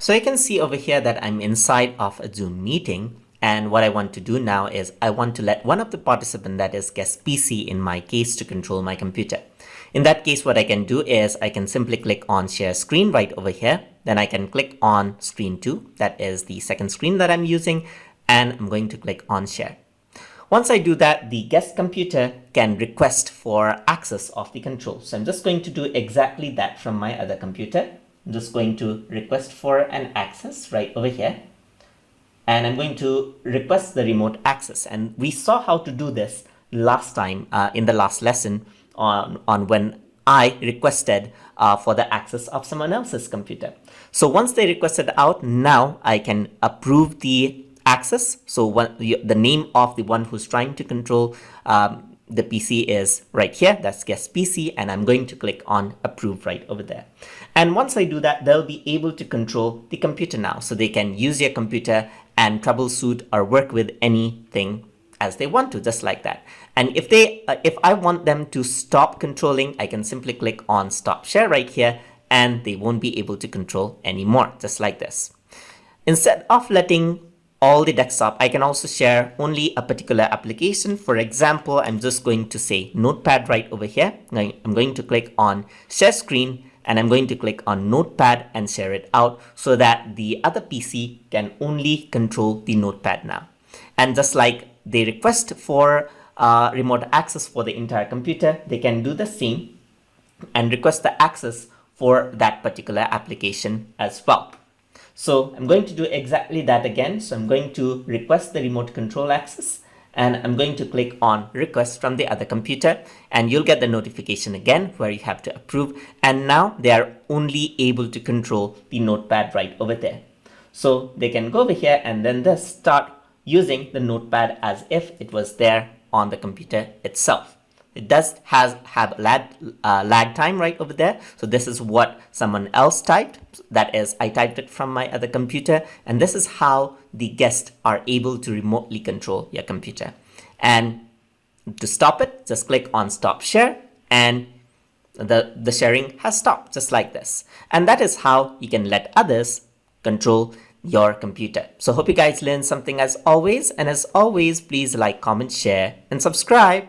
So you can see over here that I'm inside of a Zoom meeting. And what I want to do now is I want to let one of the participants, that is guest PC in my case, to control my computer. In that case, what I can do is I can simply click on share screen right over here. Then I can click on screen 2. That is the second screen that I'm using. And I'm going to click on share. Once I do that, the guest computer can request for access of the control. So I'm just going to do exactly that from my other computer. I'm just going to request for an access right over here. And I'm going to request the remote access. And we saw how to do this last time in the last lesson on when I requested for the access of someone else's computer. So once they requested out, now I can approve the access. So the name of the one who's trying to control the PC is right here. That's guest PC. And I'm going to click on approve right over there. And once I do that, they'll be able to control the computer now. So they can use your computer and troubleshoot or work with anything as they want to, just like that. And if I want them to stop controlling, I can simply click on stop share right here, and they won't be able to control anymore, just like this. Instead of letting all the desktop, I can also share only a particular application. For example, I'm just going to say Notepad right over here. I'm going to click on share screen, and I'm going to click on Notepad and share it out so that the other PC can only control the Notepad now. And just like they request for remote access for the entire computer, they can do the same and request the access for that particular application as well. So I'm going to do exactly that again. So I'm going to request the remote control access, and I'm going to click on request from the other computer, and you'll get the notification again where you have to approve. And now they are only able to control the Notepad right over there. So they can go over here and then just start using the Notepad as if it was there on the computer itself. It does have lag time right over there. So this is what someone else typed. That is, I typed it from my other computer. And this is how the guests are able to remotely control your computer. And to stop it, just click on stop share, and the sharing has stopped, just like this. And that is how you can let others control your computer. So hope you guys learned something as always. And as always, please like, comment, share, and subscribe.